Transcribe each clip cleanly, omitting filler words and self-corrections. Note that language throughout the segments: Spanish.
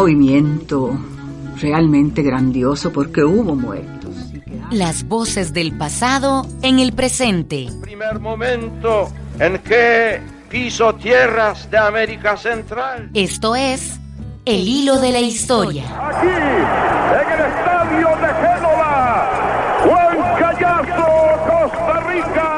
movimiento realmente grandioso porque hubo muertos. Las voces del pasado en el presente. El primer momento en que piso tierras de América Central. Esto es El Hilo de la Historia. Aquí, en el estadio de Génova, Juan Callazo, Costa Rica.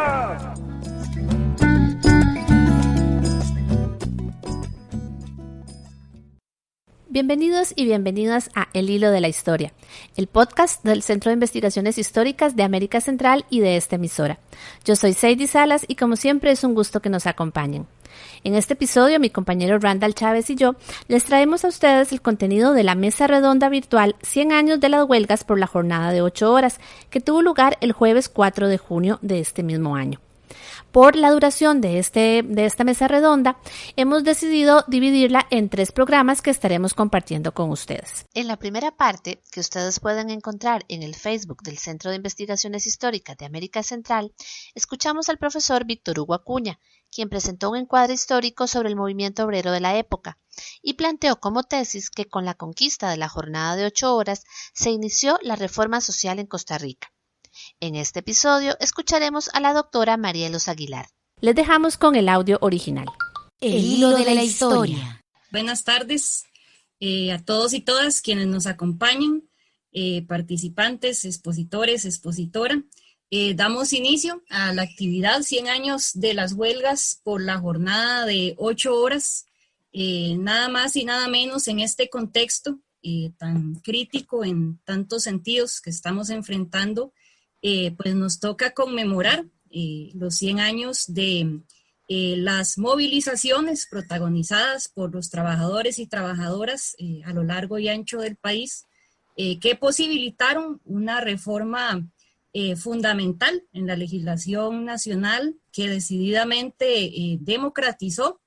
Bienvenidos y bienvenidas a El Hilo de la Historia, el podcast del Centro de Investigaciones Históricas de América Central y de esta emisora. Yo soy Seidy Salas y como siempre es un gusto que nos acompañen. En este episodio, mi compañero Randall Chávez y yo les traemos a ustedes el contenido de la mesa redonda virtual 100 años de las huelgas por la jornada de 8 horas, que tuvo lugar el jueves 4 de junio de este mismo año. Por la duración de esta mesa redonda, hemos decidido dividirla en 3 programas que estaremos compartiendo con ustedes. En la primera parte, que ustedes pueden encontrar en el Facebook del Centro de Investigaciones Históricas de América Central, escuchamos al profesor Víctor Hugo Acuña, quien presentó un encuadre histórico sobre el movimiento obrero de la época y planteó como tesis que con la conquista de la jornada de 8 horas se inició la reforma social en Costa Rica. En este episodio escucharemos a la doctora Marielos Aguilar. Les dejamos con el audio original. El Hilo de la Historia. Buenas tardes a todos y todas quienes nos acompañan, participantes, expositores, expositora. Damos inicio a la actividad 100 años de las huelgas por la jornada de 8 horas, nada más y nada menos en este contexto tan crítico en tantos sentidos que estamos enfrentando. Pues nos toca conmemorar los 100 años de las movilizaciones protagonizadas por los trabajadores y trabajadoras a lo largo y ancho del país, que posibilitaron una reforma fundamental en la legislación nacional que decididamente democratizó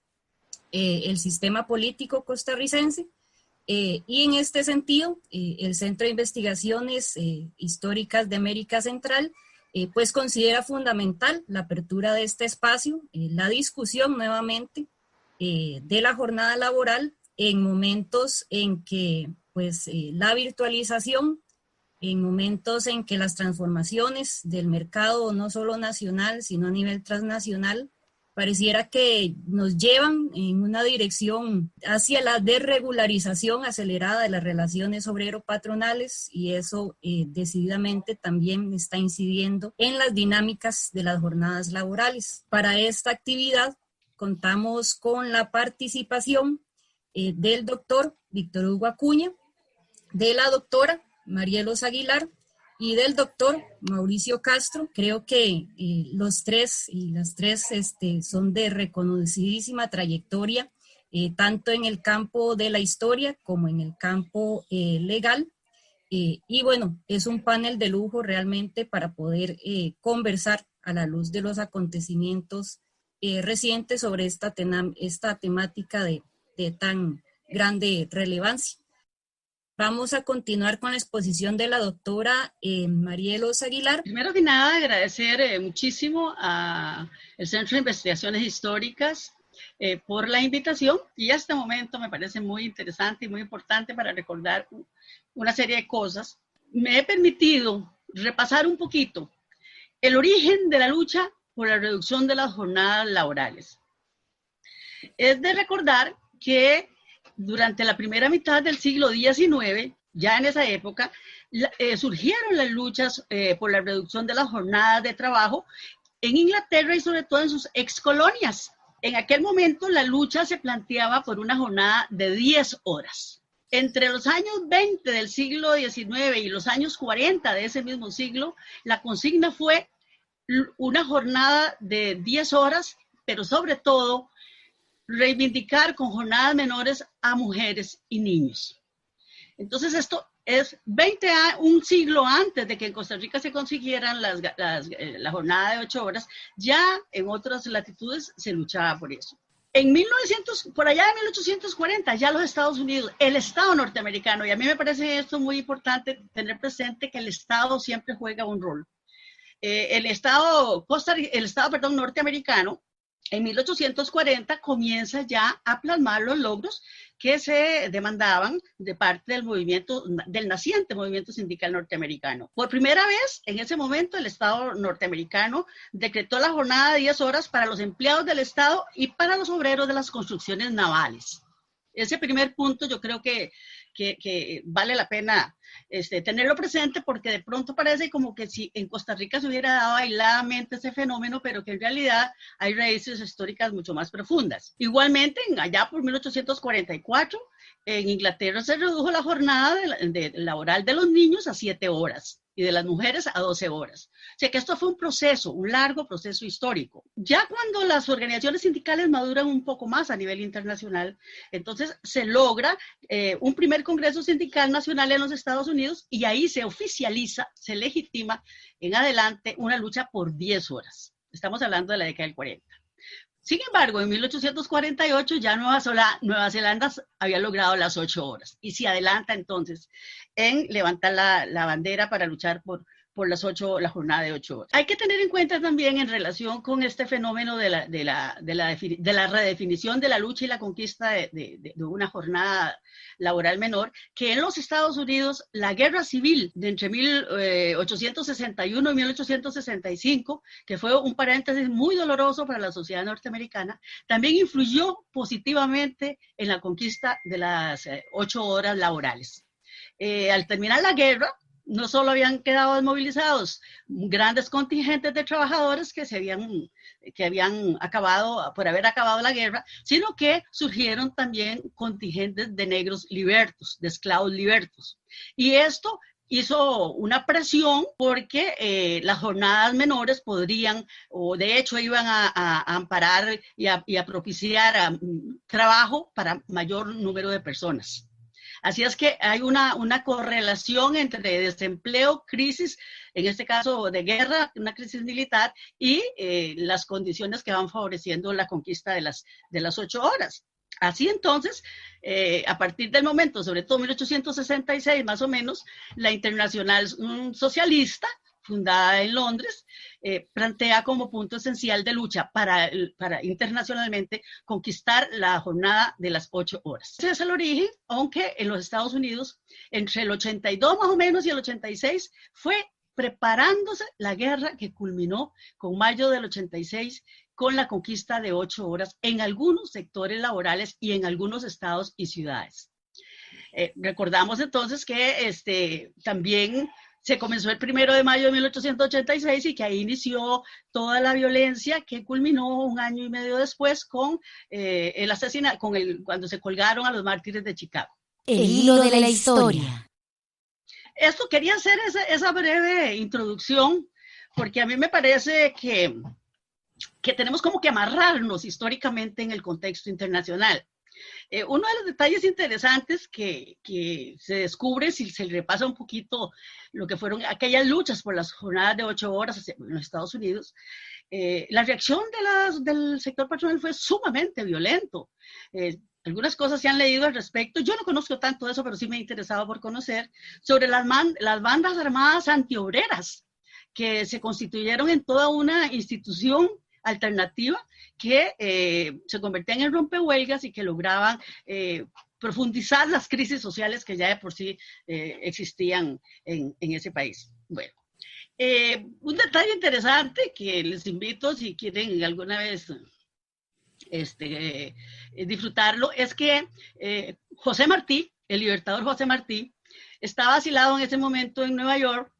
el sistema político costarricense. Y en este sentido, el Centro de Investigaciones Históricas de América Central pues considera fundamental la apertura de este espacio, la discusión nuevamente de la jornada laboral en momentos en que pues la virtualización, en momentos en que las transformaciones del mercado no solo nacional sino a nivel transnacional pareciera que nos llevan en una dirección hacia la desregularización acelerada de las relaciones obrero-patronales y eso decididamente también está incidiendo en las dinámicas de las jornadas laborales. Para esta actividad contamos con la participación del doctor Víctor Hugo Acuña, de la doctora Marielos Aguilar, y del doctor Mauricio Castro. Creo que los tres y las tres son de reconocidísima trayectoria, tanto en el campo de la historia como en el campo legal. Y bueno, es un panel de lujo realmente para poder conversar a la luz de los acontecimientos recientes sobre esta temática de tan grande relevancia. Vamos a continuar con la exposición de la doctora Marielos Aguilar. Primero que nada, agradecer muchísimo al Centro de Investigaciones Históricas por la invitación y este momento me parece muy interesante y muy importante para recordar una serie de cosas. Me he permitido repasar un poquito el origen de la lucha por la reducción de las jornadas laborales. Es de recordar que durante la primera mitad del siglo XIX, ya en esa época, surgieron las luchas por la reducción de las jornadas de trabajo en Inglaterra y sobre todo en sus excolonias. En aquel momento la lucha se planteaba por una jornada de 10 horas. Entre los años 20 del siglo XIX y los años 40 de ese mismo siglo, la consigna fue una jornada de 10 horas, pero sobre todo reivindicar con jornadas menores a mujeres y niños. Entonces esto es un siglo antes de que en Costa Rica se consiguieran la jornada de 8 horas, ya en otras latitudes se luchaba por eso. Por allá en 1840, ya los Estados Unidos, el Estado norteamericano, y a mí me parece esto muy importante tener presente que el Estado siempre juega un rol. El Estado norteamericano en 1840 comienza ya a plasmar los logros que se demandaban de parte del movimiento, del naciente movimiento sindical norteamericano. Por primera vez, en ese momento, el Estado norteamericano decretó la jornada de 10 horas para los empleados del Estado y para los obreros de las construcciones navales. Ese primer punto yo creo que vale la pena tenerlo presente, porque de pronto parece como que si en Costa Rica se hubiera dado aisladamente ese fenómeno, pero que en realidad hay raíces históricas mucho más profundas. Igualmente, allá por 1844, en Inglaterra se redujo la jornada laboral de los niños a 7 horas y de las mujeres a 12 horas. O sea que esto fue un proceso, un largo proceso histórico. Ya cuando las organizaciones sindicales maduran un poco más a nivel internacional, entonces se logra un primer Congreso Sindical Nacional en los Estados Unidos, y ahí se oficializa, se legitima en adelante una lucha por 10 horas. Estamos hablando de la década del 40. Sin embargo, en 1848 ya Nueva Zelanda había logrado las 8 horas y se adelanta entonces en levantar la bandera para luchar por la jornada de 8 horas. Hay que tener en cuenta también, en relación con este fenómeno de la redefinición de la lucha y la conquista de una jornada laboral menor, que en los Estados Unidos la guerra civil de entre 1861 y 1865, que fue un paréntesis muy doloroso para la sociedad norteamericana, también influyó positivamente en la conquista de las 8 horas laborales. Al terminar la guerra, no solo habían quedado desmovilizados grandes contingentes de trabajadores que habían acabado, por haber acabado la guerra, sino que surgieron también contingentes de negros libertos, de esclavos libertos. Y esto hizo una presión porque las jornadas menores podrían, o de hecho iban a amparar y a propiciar trabajo para mayor número de personas. Así es que hay una correlación entre desempleo, crisis, en este caso de guerra, una crisis militar, y las condiciones que van favoreciendo la conquista de las 8 horas. Así entonces, a partir del momento, sobre todo 1866 más o menos, la Internacional Socialista, fundada en Londres, plantea como punto esencial de lucha para internacionalmente conquistar la jornada de las 8 horas. Ese es el origen, aunque en los Estados Unidos, entre el 82 más o menos y el 86, fue preparándose la guerra que culminó con mayo del 86 con la conquista de 8 horas en algunos sectores laborales y en algunos estados y ciudades. Recordamos entonces que también se comenzó el 1 de mayo de 1886 y que ahí inició toda la violencia que culminó un año y medio después con el asesinato, cuando se colgaron a los mártires de Chicago. El hilo de la historia. Esto quería hacer esa breve introducción, porque a mí me parece que tenemos como que amarrarnos históricamente en el contexto internacional. Uno de los detalles interesantes que se descubre si se repasa un poquito lo que fueron aquellas luchas por las jornadas de 8 horas en los Estados Unidos, la reacción del sector patronal fue sumamente violento. Algunas cosas se han leído al respecto. Yo no conozco tanto de eso, pero sí me he interesado por conocer sobre las bandas armadas antiobreras que se constituyeron en toda una institución alternativa que se convertían en rompehuelgas y que lograban profundizar las crisis sociales que ya de por sí existían en ese país. Bueno, un detalle interesante que les invito, si quieren alguna vez disfrutarlo, es que José Martí, el libertador José Martí, estaba asilado en ese momento en Nueva York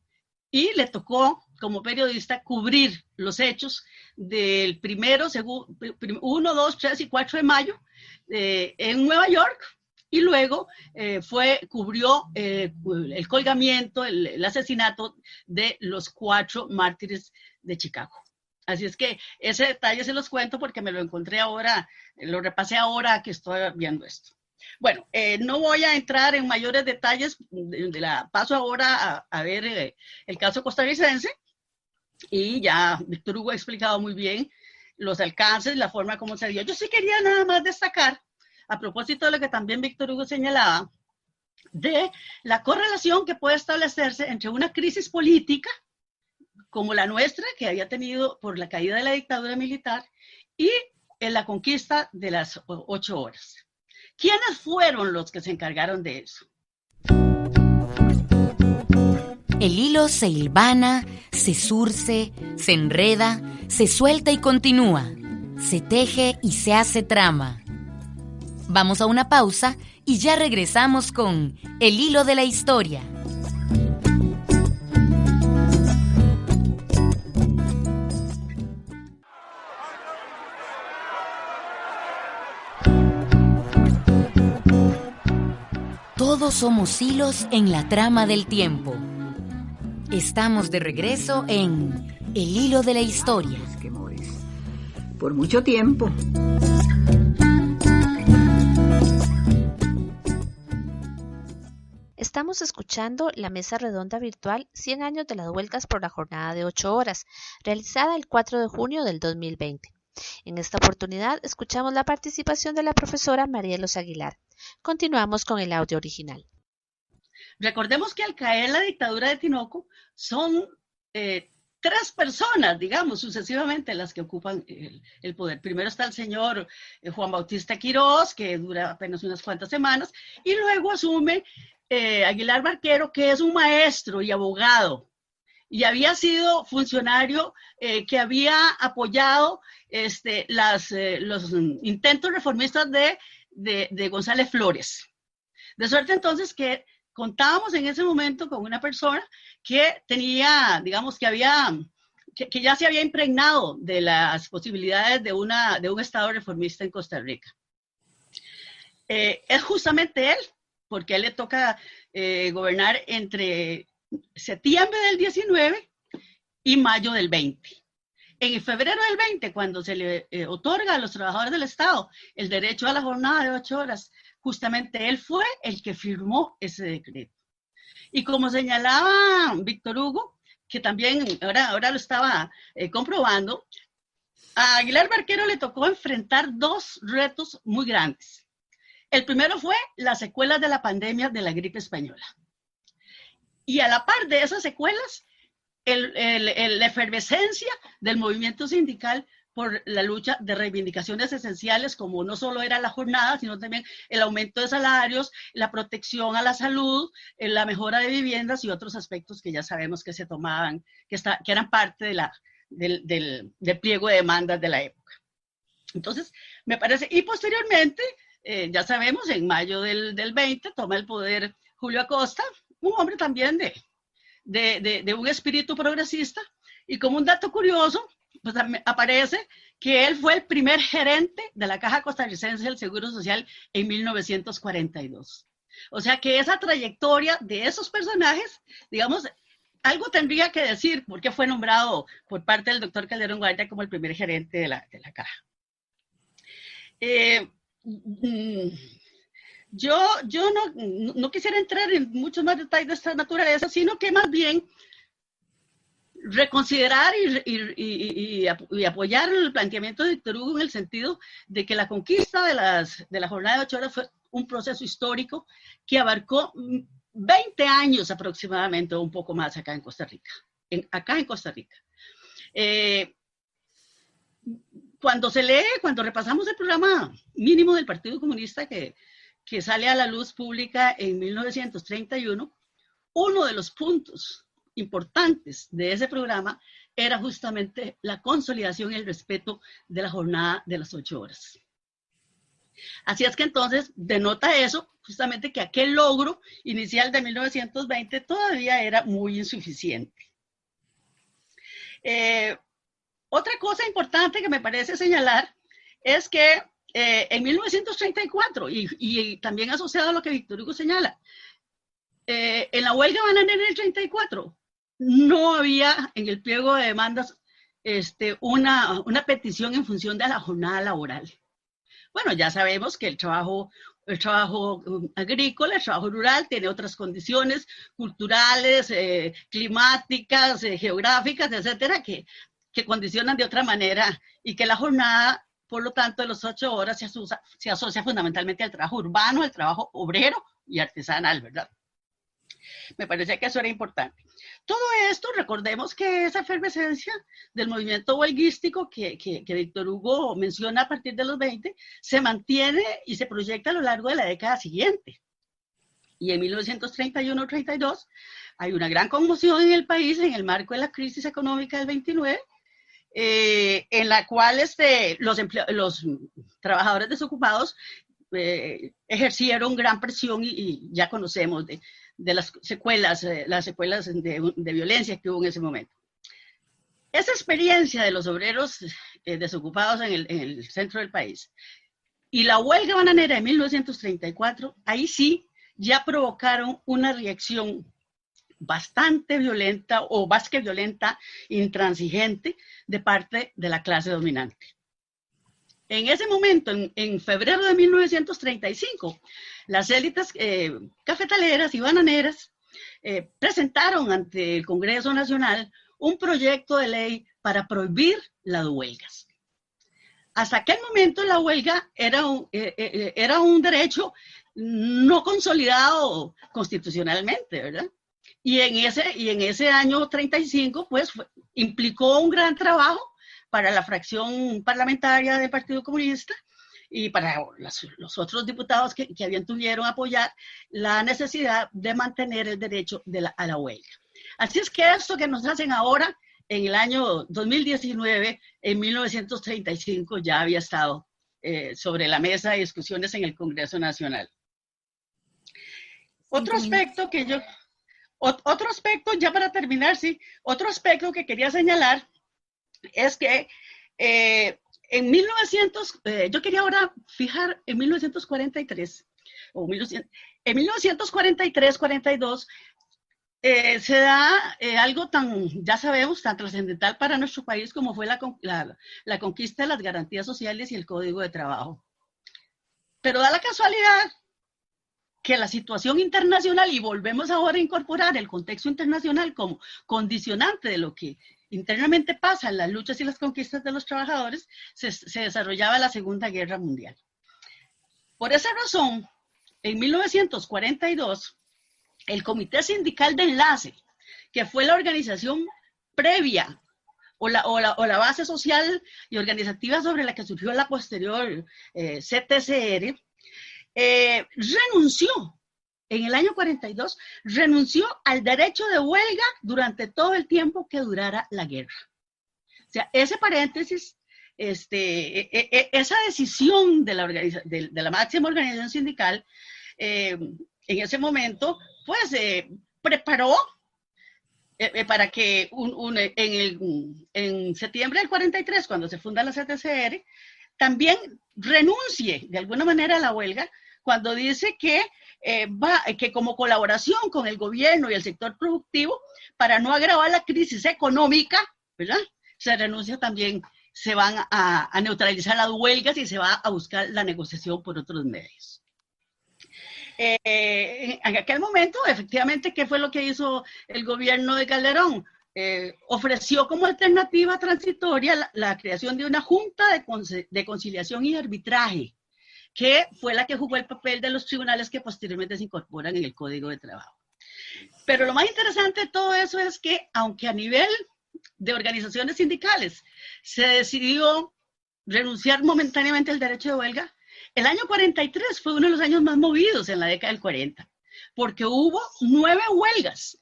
y le tocó como periodista cubrir los hechos del 1, 2, 3 y 4 de mayo en Nueva York, y luego cubrió el colgamiento, el asesinato de los 4 mártires de Chicago. Así es que ese detalle se los cuento porque me lo encontré ahora, lo repasé ahora que estoy viendo esto. Bueno, no voy a entrar en mayores detalles, paso ahora a ver el caso costarricense, y ya Víctor Hugo ha explicado muy bien los alcances, la forma como se dio. Yo sí quería nada más destacar, a propósito de lo que también Víctor Hugo señalaba, de la correlación que puede establecerse entre una crisis política como la nuestra, que había tenido por la caída de la dictadura militar, y en la conquista de las 8 horas. ¿Quiénes fueron los que se encargaron de eso? El hilo se hilvana, se zurce, se enreda, se suelta y continúa, se teje y se hace trama. Vamos a una pausa y ya regresamos con El hilo de la historia. Todos somos hilos en la trama del tiempo. Estamos de regreso en El hilo de la historia. Esquimores. Por mucho tiempo. Estamos escuchando la mesa redonda virtual 100 años de las huelgas por la jornada de 8 horas, realizada el 4 de junio del 2020. En esta oportunidad escuchamos la participación de la profesora Marielos Aguilar. Continuamos con el audio original. Recordemos que al caer la dictadura de Tinoco son 3 personas, digamos, sucesivamente las que ocupan el poder. Primero está el señor Juan Bautista Quirós, que dura apenas unas cuantas semanas, y luego asume Aguilar Barquero, que es un maestro y abogado, y había sido funcionario que había apoyado los intentos reformistas de González Flores. De suerte entonces que contábamos en ese momento con una persona que tenía, digamos, que ya se había impregnado de las posibilidades de un Estado reformista en Costa Rica. Es justamente él, porque a él le toca gobernar entre septiembre del 19 y mayo del 20. En febrero del 20, cuando se le otorga a los trabajadores del Estado el derecho a la jornada de 8 horas, justamente él fue el que firmó ese decreto. Y como señalaba Víctor Hugo, que también ahora lo estaba comprobando, a Aguilar Barquero le tocó enfrentar 2 retos muy grandes. El primero fue las secuelas de la pandemia de la gripe española. Y a la par de esas secuelas, la efervescencia del movimiento sindical por la lucha de reivindicaciones esenciales, como no solo era la jornada, sino también el aumento de salarios, la protección a la salud, la mejora de viviendas y otros aspectos que ya sabemos que se tomaban, que eran parte del pliego de demandas de la época. Entonces, me parece, y posteriormente, ya sabemos, en mayo del 20 toma el poder Julio Acosta, un hombre también de un espíritu progresista, y como un dato curioso, pues aparece que él fue el primer gerente de la Caja Costarricense del Seguro Social en 1942. O sea que esa trayectoria de esos personajes, digamos, algo tendría que decir porque fue nombrado por parte del doctor Calderón Guardia como el primer gerente de la Caja. Yo no quisiera entrar en muchos más detalles de esta naturaleza, sino que más bien reconsiderar y apoyar el planteamiento de Víctor Hugo en el sentido de que la conquista de la jornada de 8 horas fue un proceso histórico que abarcó 20 años aproximadamente, o un poco más acá en Costa Rica. Cuando repasamos el programa mínimo del Partido Comunista que sale a la luz pública en 1931, uno de los puntos importantes de ese programa era justamente la consolidación y el respeto de la jornada de las 8 horas. Así es que entonces denota eso, justamente que aquel logro inicial de 1920 todavía era muy insuficiente. Otra cosa importante que me parece señalar es que en 1934, y también asociado a lo que Víctor Hugo señala, en la huelga bananera en el 34, no había en el pliego de demandas una petición en función de la jornada laboral. Bueno, ya sabemos que el trabajo agrícola, el trabajo rural tiene otras condiciones culturales, climáticas, geográficas, etcétera, que condicionan de otra manera y que la jornada, por lo tanto, de las 8 horas se asocia fundamentalmente al trabajo urbano, al trabajo obrero y artesanal, ¿verdad? Me parece que eso era importante. Todo esto, recordemos que esa efervescencia del movimiento huelguístico que Víctor Hugo menciona a partir de los 20, se mantiene y se proyecta a lo largo de la década siguiente. Y en 1931-32 hay una gran conmoción en el país en el marco de la crisis económica del 29, en la cual los trabajadores desocupados ejercieron gran presión y ya conocemos de las secuelas de violencia que hubo en ese momento. Esa experiencia de los obreros desocupados en el centro del país y la huelga bananera de 1934, ahí sí ya provocaron una reacción bastante violenta o más que violenta, intransigente de parte de la clase dominante. En ese momento, en febrero de 1935, las élites cafetaleras y bananeras presentaron ante el Congreso Nacional un proyecto de ley para prohibir las huelgas. Hasta aquel momento la huelga era un derecho no consolidado constitucionalmente, ¿verdad? Y en ese año 35, pues, implicó un gran trabajo para la fracción parlamentaria del Partido Comunista y para los otros diputados que habían tuvieron apoyar la necesidad de mantener el derecho a la huelga. Así es que esto que nos hacen ahora, en el año 2019, en 1935, ya había estado sobre la mesa de discusiones en el Congreso Nacional. Otro aspecto ya para terminar, sí, otro aspecto que quería señalar es que en 1900, yo quería ahora fijar en 1943, en 1943-42, se da algo ya sabemos, tan trascendental para nuestro país como fue la conquista de las garantías sociales y el Código de Trabajo. Pero da la casualidad que la situación internacional, y volvemos ahora a incorporar el contexto internacional como condicionante de lo que internamente pasa en las luchas y las conquistas de los trabajadores, se desarrollaba la Segunda Guerra Mundial. Por esa razón, en 1942, el Comité Sindical de Enlace, que fue la organización previa o la base social y organizativa sobre la que surgió la posterior CTCR, renunció en el año 42, renunció al derecho de huelga durante todo el tiempo que durara la guerra. O sea, ese paréntesis, esa decisión de la máxima organización sindical, en ese momento, pues preparó para que en septiembre del 43, cuando se funda la CTCR, también renuncie de alguna manera a la huelga, cuando dice que como colaboración con el gobierno y el sector productivo, para no agravar la crisis económica, ¿verdad? Se renuncia también, se van a neutralizar las huelgas y se va a buscar la negociación por otros medios. En aquel momento, efectivamente, ¿qué fue lo que hizo el gobierno de Calderón? Ofreció como alternativa transitoria la creación de una junta de conciliación y arbitraje, que fue la que jugó el papel de los tribunales que posteriormente se incorporan en el Código de Trabajo. Pero lo más interesante de todo eso es que, aunque a nivel de organizaciones sindicales se decidió renunciar momentáneamente al derecho de huelga, el año 43 fue uno de los años más movidos en la década del 40, porque hubo 9 huelgas.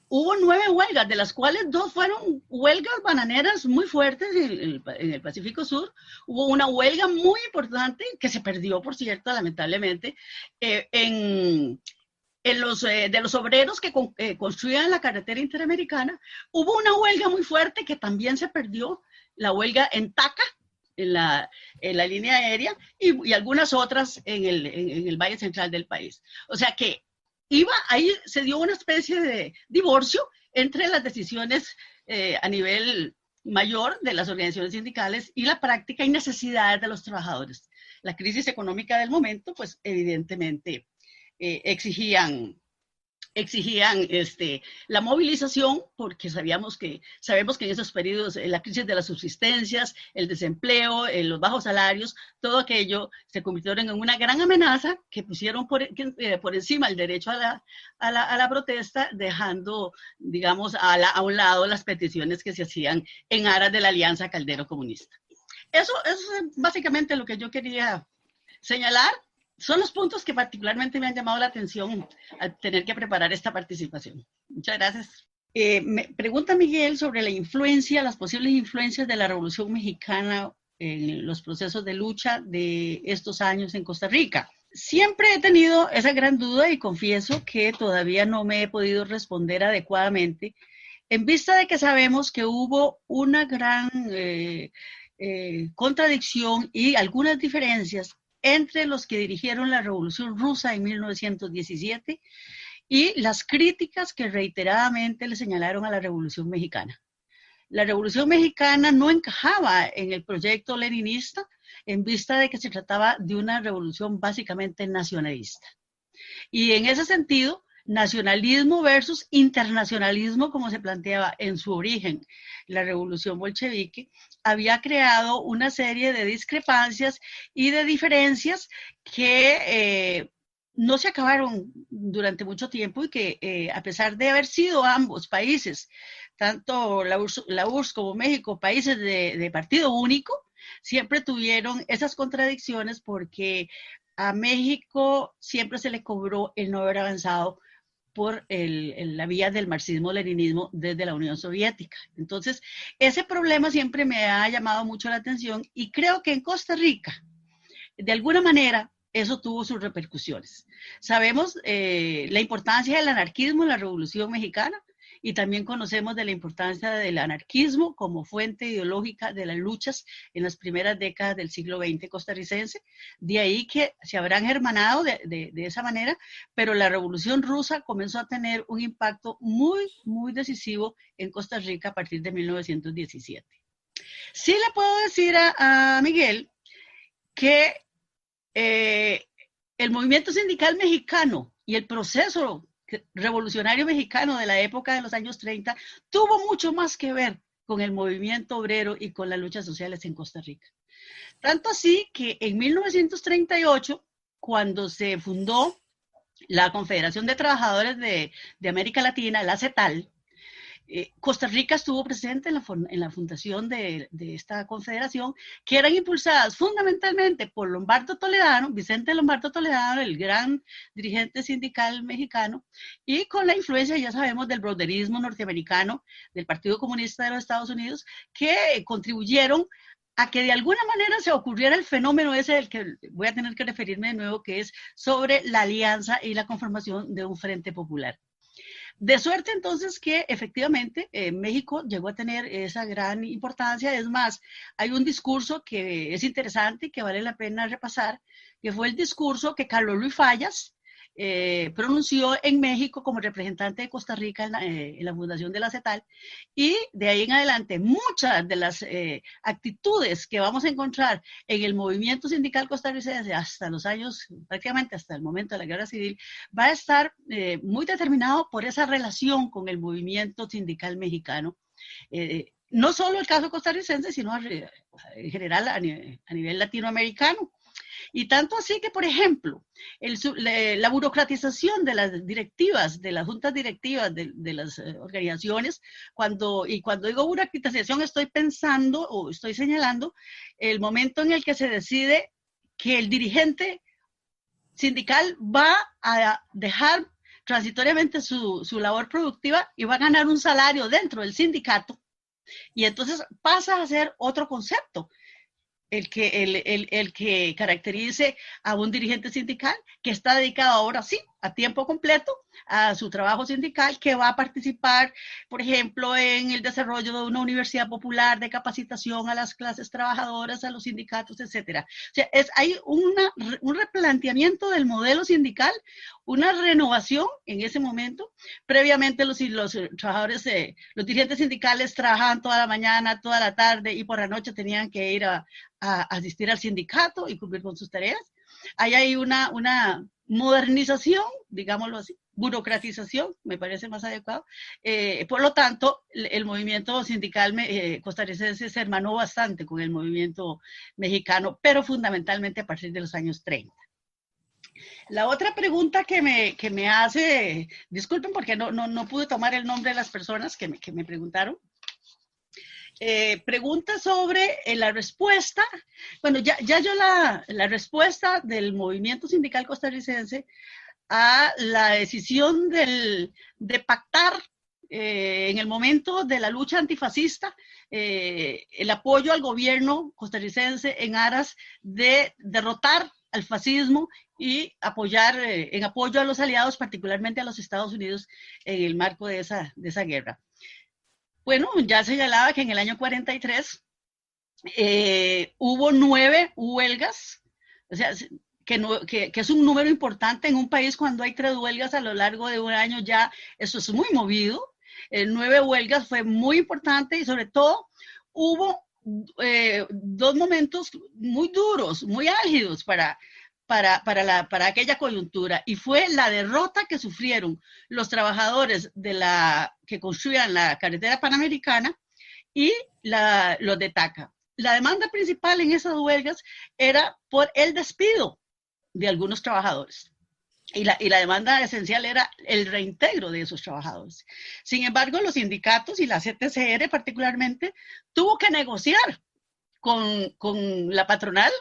Hubo 9 huelgas, de las cuales 2 fueron huelgas bananeras muy fuertes en el Pacífico Sur. Hubo una huelga muy importante, que se perdió, por cierto, lamentablemente, de los obreros que construían la carretera interamericana. Hubo una huelga muy fuerte que también se perdió, la huelga en Taca, en la línea aérea, y algunas otras en el Valle Central del país. O sea que ahí se dio una especie de divorcio entre las decisiones a nivel mayor de las organizaciones sindicales y la práctica y necesidades de los trabajadores. La crisis económica del momento, pues evidentemente exigían exigían la movilización, porque sabemos que en esos periodos la crisis de las subsistencias, el desempleo, los bajos salarios, todo aquello se convirtieron en una gran amenaza que pusieron por encima el derecho a la protesta, dejando, digamos, a un lado las peticiones que se hacían en aras de la Alianza Caldero Comunista. Eso es básicamente lo que yo quería señalar. Son los puntos que particularmente me han llamado la atención al tener que preparar esta participación. Muchas gracias. Me pregunta Miguel sobre las posibles influencias de la Revolución Mexicana en los procesos de lucha de estos años en Costa Rica. Siempre he tenido esa gran duda y confieso que todavía no me he podido responder adecuadamente, en vista de que sabemos que hubo una gran contradicción y algunas diferencias entre los que dirigieron la Revolución Rusa en 1917 y las críticas que reiteradamente le señalaron a la Revolución Mexicana. La Revolución Mexicana no encajaba en el proyecto leninista en vista de que se trataba de una revolución básicamente nacionalista. Y en ese sentido, nacionalismo versus internacionalismo, como se planteaba en su origen la revolución bolchevique, había creado una serie de discrepancias y de diferencias que no se acabaron durante mucho tiempo y que a pesar de haber sido ambos países, tanto la URSS como México, países de partido único, siempre tuvieron esas contradicciones porque a México siempre se le cobró el no haber avanzado por la vía del marxismo-leninismo desde la Unión Soviética. Entonces, ese problema siempre me ha llamado mucho la atención y creo que en Costa Rica, de alguna manera, eso tuvo sus repercusiones. Sabemos la importancia del anarquismo en la Revolución Mexicana y también conocemos de la importancia del anarquismo como fuente ideológica de las luchas en las primeras décadas del siglo XX costarricense. De ahí que se habrán hermanado de esa manera, pero la Revolución Rusa comenzó a tener un impacto muy, muy decisivo en Costa Rica a partir de 1917. Sí le puedo decir a Miguel que el movimiento sindical mexicano y el proceso revolucionario mexicano de la época de los años 30 tuvo mucho más que ver con el movimiento obrero y con las luchas sociales en Costa Rica. Tanto así que en 1938, cuando se fundó la Confederación de Trabajadores de América Latina, la CETAL, Costa Rica estuvo presente en la fundación de esta confederación, que eran impulsadas fundamentalmente por Lombardo Toledano, Vicente Lombardo Toledano, el gran dirigente sindical mexicano, y con la influencia, ya sabemos, del broderismo norteamericano, del Partido Comunista de los Estados Unidos, que contribuyeron a que de alguna manera se ocurriera el fenómeno ese del que voy a tener que referirme de nuevo, que es sobre la alianza y la conformación de un frente popular. De suerte entonces que efectivamente México llegó a tener esa gran importancia. Es más, hay un discurso que es interesante y que vale la pena repasar, que fue el discurso que Carlos Luis Fallas pronunció en México como representante de Costa Rica en la fundación de la CETAL, y de ahí en adelante muchas de las actitudes que vamos a encontrar en el movimiento sindical costarricense hasta los años, prácticamente hasta el momento de la guerra civil, va a estar muy determinado por esa relación con el movimiento sindical mexicano. No solo el caso costarricense, sino en general a nivel latinoamericano. Y tanto así que, por ejemplo, la burocratización de las directivas, de las juntas directivas de las organizaciones, cuando digo burocratización estoy pensando o estoy señalando el momento en el que se decide que el dirigente sindical va a dejar transitoriamente su labor productiva y va a ganar un salario dentro del sindicato, y entonces pasa a ser otro concepto. El que caracterice a un dirigente sindical que está dedicado ahora sí a tiempo completo a su trabajo sindical, que va a participar, por ejemplo, en el desarrollo de una universidad popular de capacitación a las clases trabajadoras, a los sindicatos, etcétera. O sea, hay un replanteamiento del modelo sindical, una renovación en ese momento. Previamente los trabajadores, los dirigentes sindicales trabajaban toda la mañana, toda la tarde y por la noche tenían que ir a a asistir al sindicato y cumplir con sus tareas. Ahí hay una modernización, digámoslo así, burocratización, me parece más adecuado. Por lo tanto, el movimiento sindical costarricense se hermanó bastante con el movimiento mexicano, pero fundamentalmente a partir de los años 30. La otra pregunta que me hace, disculpen porque no pude tomar el nombre de las personas que me preguntaron. Pregunta sobre la respuesta. Bueno, ya yo la respuesta del movimiento sindical costarricense a la decisión de pactar en el momento de la lucha antifascista el apoyo al gobierno costarricense en aras de derrotar al fascismo y apoyar en apoyo a los aliados, particularmente a los Estados Unidos, en el marco de esa guerra. Bueno, ya señalaba que en el año 43 hubo 9 huelgas, o sea, que es un número importante en un país cuando hay 3 huelgas a lo largo de un año, ya eso es muy movido. 9 huelgas fue muy importante y sobre todo hubo 2 momentos muy duros, muy álgidos para aquella coyuntura, y fue la derrota que sufrieron los trabajadores que construían la carretera panamericana y los de Taca. La demanda principal en esas huelgas era por el despido de algunos trabajadores. Y la demanda esencial era el reintegro de esos trabajadores. Sin embargo, los sindicatos y la CTCR particularmente tuvo que negociar con la patronal,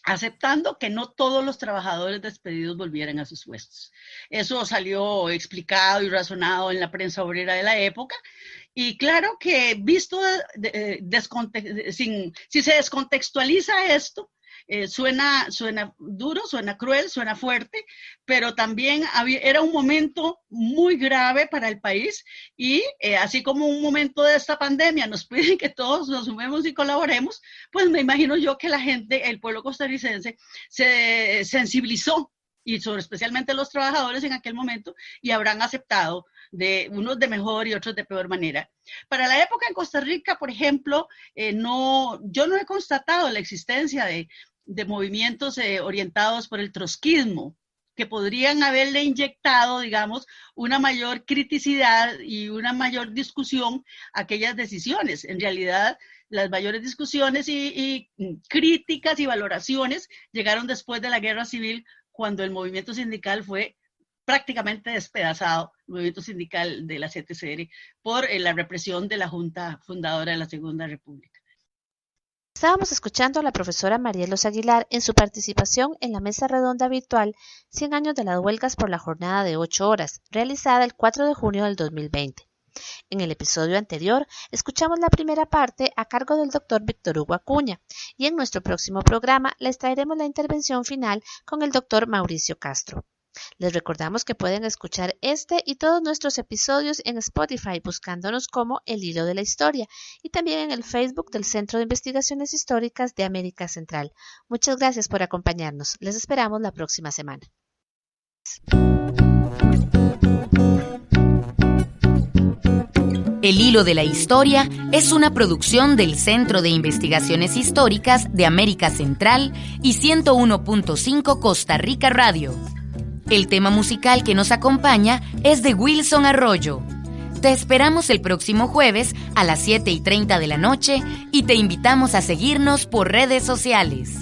aceptando que no todos los trabajadores despedidos volvieran a sus puestos. Eso salió explicado y razonado en la prensa obrera de la época. Y claro que visto, si se descontextualiza esto, suena duro, suena cruel, suena fuerte, pero también era un momento muy grave para el país y así como un momento de esta pandemia nos piden que todos nos sumemos y colaboremos, pues me imagino yo que la gente, el pueblo costarricense, se sensibilizó, y especialmente los trabajadores en aquel momento, y habrán aceptado, unos de mejor y otros de peor manera. Para la época en Costa Rica, por ejemplo, yo no he constatado la existencia de movimientos orientados por el trotskismo, que podrían haberle inyectado, digamos, una mayor criticidad y una mayor discusión a aquellas decisiones. En realidad, las mayores discusiones y críticas y valoraciones llegaron después de la Guerra Civil, cuando el movimiento sindical fue prácticamente despedazado, el movimiento sindical de la CTCR, por la represión de la Junta fundadora de la Segunda República. Estábamos escuchando a la profesora Marielos Aguilar en su participación en la mesa redonda virtual 100 años de las huelgas por la jornada de 8 horas, realizada el 4 de junio del 2020. En el episodio anterior, escuchamos la primera parte a cargo del doctor Víctor Hugo Acuña, y en nuestro próximo programa les traeremos la intervención final con el doctor Mauricio Castro. Les recordamos que pueden escuchar este y todos nuestros episodios en Spotify buscándonos como El Hilo de la Historia, y también en el Facebook del Centro de Investigaciones Históricas de América Central. Muchas gracias por acompañarnos. Les esperamos la próxima semana. El Hilo de la Historia es una producción del Centro de Investigaciones Históricas de América Central y 101.5 Costa Rica Radio. El tema musical que nos acompaña es de Wilson Arroyo. Te esperamos el próximo jueves a las 7:30 de la noche y te invitamos a seguirnos por redes sociales.